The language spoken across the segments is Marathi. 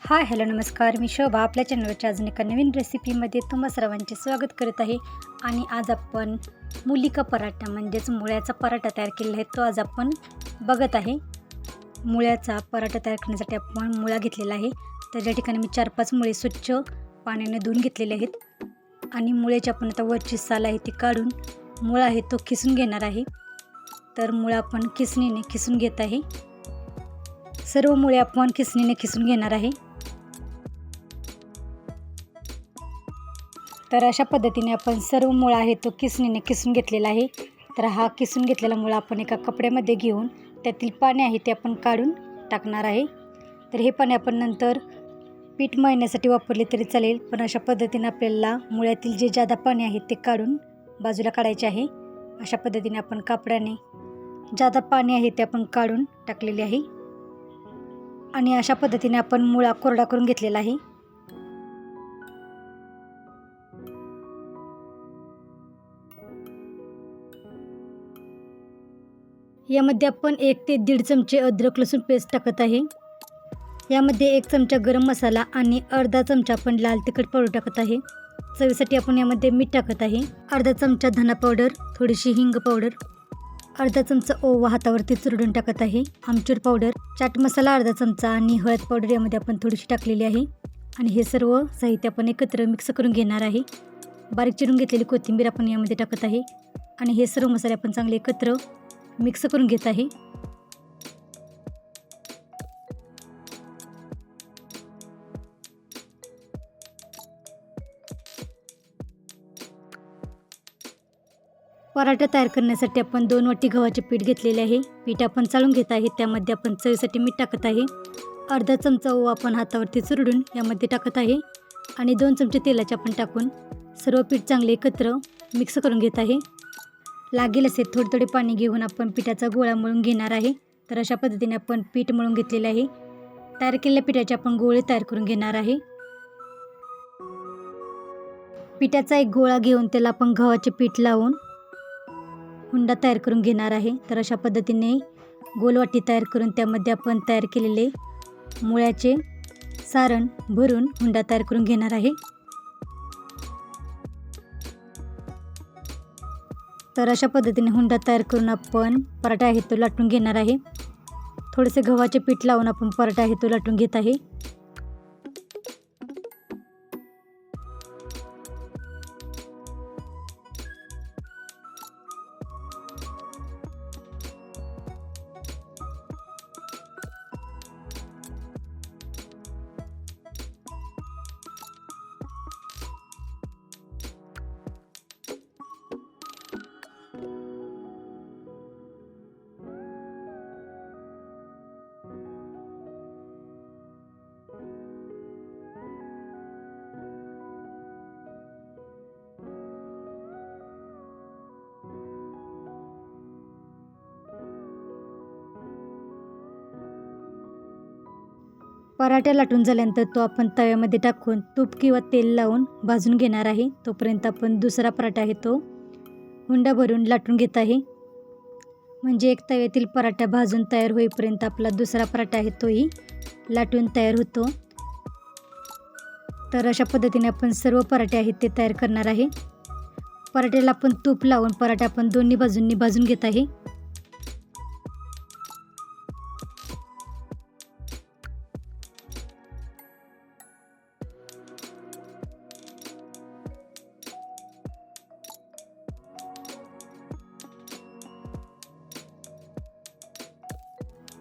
हाय हॅलो नमस्कार, मी शोभा आपल्या चॅनलवरच्या अजून एका नवीन रेसिपीमध्ये तुम्हा सर्वांचे स्वागत करत आहे. आणि आज आपण मुलिका पराठा म्हणजेच मुळ्याचा पराठा तयार केलेला आहे, तो आज आपण बघत आहे. मुळ्याचा पराठा तयार करण्यासाठी आपण मुळा घेतलेला आहे. तर या ठिकाणी मी 4-5 मुळे स्वच्छ पाण्याने धुवून घेतलेले आहेत. आणि मुळ्याची आपण आता वरची साल आहे ती काढून मुळा आहे तो खिसून घेणार आहे. तर मुळा आपण खिसणीने खिसून घेत आहे. सर्व मुळे आपण खिसणीने खिसून घेणार आहे. तर अशा पद्धतीने आपण सर्व मुळा आहे तो खिसणीने खिसून घेतलेला आहे. तर हा खिसून घेतलेला मुळा आपण एका कपड्यामध्ये घेऊन त्यातील पाणी आहे ते आपण काढून टाकणार आहे. तर हे पाणी आपण नंतर पीठ मळण्यासाठी वापरले तरी चालेल, पण अशा पद्धतीने आपल्याला मुळ्यातील जे जादा पाणी आहे ते काढून बाजूला काढायचे आहे. अशा पद्धतीने आपण कापडाने जादा पाणी आहे ते आपण काढून टाकलेले आहे. आणि अशा पद्धतीने आपण मुळा कोरडा करून घेतलेला आहे. यामध्ये आपण 1 ते 1.5 चमचे अद्रक लसूण पेस्ट टाकत आहे. यामध्ये 1 चमचा गरम मसाला आणि अर्धा चमचा आपण लाल तिखट पावडर टाकत आहे. चवीसाठी आपण यामध्ये मीठ टाकत आहे. अर्धा चमचा धना पावडर, थोडीशी हिंग पावडर, अर्धा चमचा ओवा हातावरती चुरडून टाकत आहे. आमचूर पावडर, चाट मसाला अर्धा चमचा आणि हळद पावडर यामध्ये आपण थोडीशी टाकलेली आहे. आणि हे सर्व साहित्य आपण एकत्र मिक्स करून घेणार आहे. बारीक चिरून घेतलेली कोथिंबीर आपण यामध्ये टाकत आहे. आणि हे सर्व मसाले आपण चांगले एकत्र मिक्स करून घेत आहे. पराठा तयार करण्यासाठी आपण 2 वाटी गव्हाचे पीठ घेतलेले आहे. पीठ आपण चाळून घेत आहे. त्यामध्ये आपण चवीसाठी मीठ टाकत आहे. अर्धा चमचा ओवा आपण हातावरती चुरडून यामध्ये टाकत आहे. आणि 2 चमचे तेलाचे आपण टाकून सर्व पीठ चांगले एकत्र मिक्स करून घेत आहे. लागेल असे थोडे थोडे पाणी घेऊन आपण पिठाचा गोळा मळून घेणार आहे. तर अशा पद्धतीने आपण पीठ मळून घेतलेले आहे. तयार केलेल्या पिठाचे आपण गोळे तयार करून घेणार आहे. पिठाचा एक गोळा घेऊन त्याला आपण गव्हाचे पीठ लावून हुंडा तयार करून घेणार आहे. तर अशा पद्धतीने गोल वाटी तयार करून त्यामध्ये आपण तयार केलेले मुळ्याचे सारण भरून हुंडा तयार करून घेणार आहे. तर अशा पद्धतीने हुंडा तयार करून आपण पराठा आहे तो लाटून घेणार आहे. थोडेसे गव्हाचे पीठ लावून आपण पराठा आहे तो लाटून घेत आहे. पराठा लाटून झाल्यानंतर तो आपण तव्यामध्ये टाकून तूप किंवा तेल लावून भाजून घेणार आहे. तोपर्यंत आपण दुसरा पराठा आहे तो हुंडा भरून लाटून घेत आहे. म्हणजे एक तव्यातील पराठा भाजून तयार होईपर्यंत आपला दुसरा पराठा आहे तोही लाटून तयार होतो. तर अशा पद्धतीने आपण सर्व पराठे आहेत ते तयार करणार आहे. पराठ्याला आपण तूप लावून पराठा आपण दोन्ही बाजूंनी भाजून घेत आहे.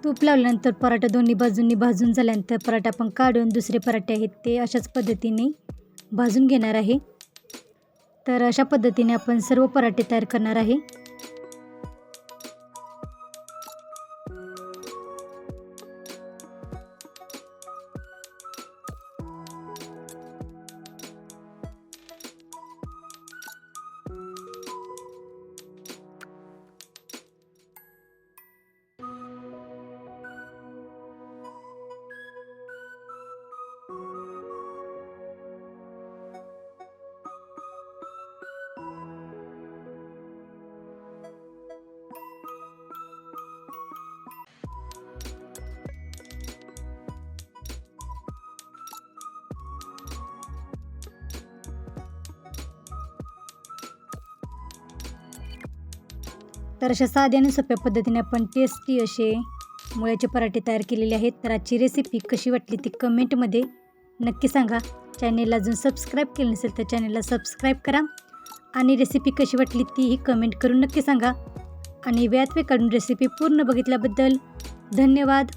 तूप लावल्यानंतर पराठा दोन्ही बाजूंनी भाजून झाल्यानंतर पराठा आपण काढून दुसरे पराठे आहेत ते अशाच पद्धतीने भाजून घेणार आहे. तर अशा पद्धतीने आपण सर्व पराठे तयार करणार आहे. तर अशा साध्या आणि सोप्या पद्धतीने आपण टेस्टी असे मुळ्याचे पराठे तयार केलेले आहेत. तर आजची रेसिपी कशी वाटली ती कमेंटमध्ये नक्की सांगा. चॅनेलला अजून सबस्क्राईब केलं नसेल तर चॅनेलला सबस्क्राईब करा आणि रेसिपी कशी वाटली तीही कमेंट करून नक्की सांगा. आणि वेळात वेळ काढून रेसिपी पूर्ण बघितल्याबद्दल धन्यवाद.